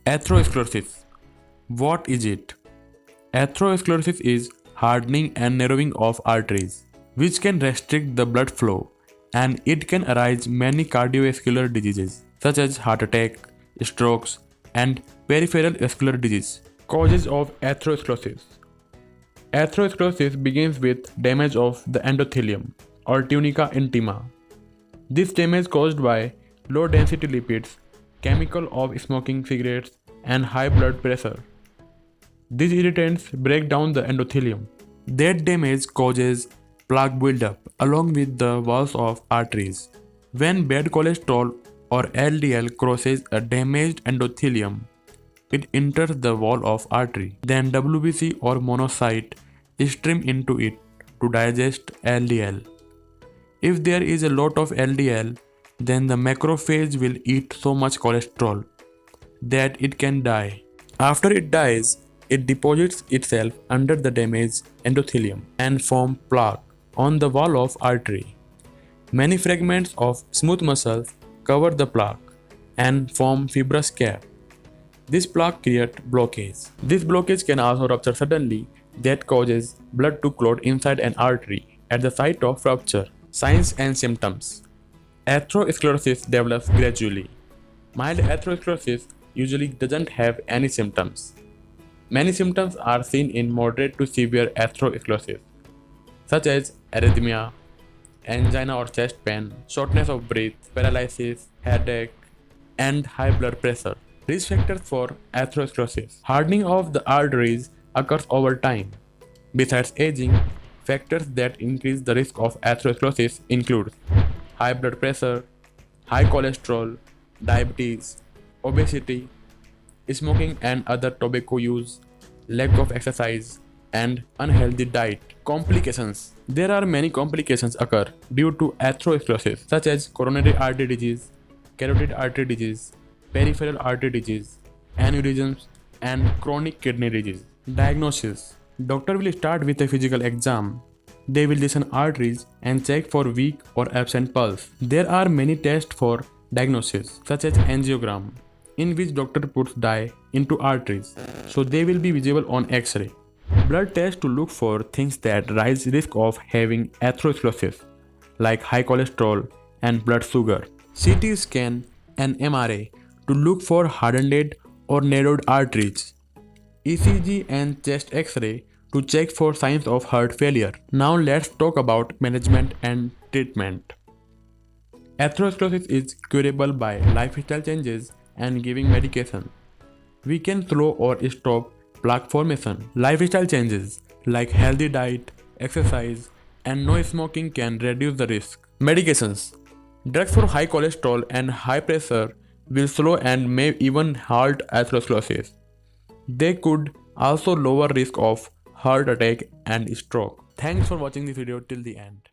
Atherosclerosis. What is it? Atherosclerosis is hardening and narrowing of arteries, which can restrict the blood flow, and it can arise many cardiovascular diseases such as heart attack, strokes, and peripheral vascular disease. Causes of atherosclerosis. Atherosclerosis begins with damage of the endothelium or tunica intima. This damage caused by low density lipids, chemical of smoking cigarettes, and high blood pressure. These irritants break down the endothelium. That damage causes plaque buildup along with the walls of arteries. When bad cholesterol or LDL crosses a damaged endothelium, it enters the wall of artery. Then WBC or monocyte stream into it to digest LDL. If there is a lot of LDL, then the macrophage will eat so much cholesterol that it can die. After it dies, it deposits itself under the damaged endothelium and forms plaque on the wall of artery. Many fragments of smooth muscles cover the plaque and form fibrous cap. This plaque creates blockage. This blockage can also rupture suddenly that causes blood to clot inside an artery at the site of rupture. Signs and symptoms. Atherosclerosis develops gradually. Mild atherosclerosis usually doesn't have any symptoms. Many symptoms are seen in moderate to severe atherosclerosis, such as arrhythmia, angina or chest pain, shortness of breath, paralysis, headache, and high blood pressure. Risk factors for atherosclerosis. Hardening of the arteries occurs over time. Besides aging, factors that increase the risk of atherosclerosis include high blood pressure, high cholesterol, diabetes, obesity, smoking and other tobacco use, lack of exercise, and unhealthy diet. Complications. There are many complications occur due to atherosclerosis, such as coronary artery disease, carotid artery disease, peripheral artery disease, aneurysms, and chronic kidney disease. Diagnosis. Doctor will start with a physical exam. They will listen arteries and check for weak or absent pulse. There are many tests for diagnosis, such as angiogram, in which doctor puts dye into arteries, so they will be visible on X-ray. Blood tests to look for things that rise risk of having atherosclerosis, like high cholesterol and blood sugar. CT scan and MRI to look for hardened or narrowed arteries. ECG and chest X-ray to check for signs of heart failure. Now let's talk about management and treatment. Atherosclerosis is curable by lifestyle changes and giving medication. We can slow or stop plaque formation. Lifestyle changes like healthy diet, exercise, and no smoking can reduce the risk. Medications. Drugs for high cholesterol and high pressure will slow and may even halt atherosclerosis. They could also lower risk of heart attack and stroke. Thanks for watching this video till the end.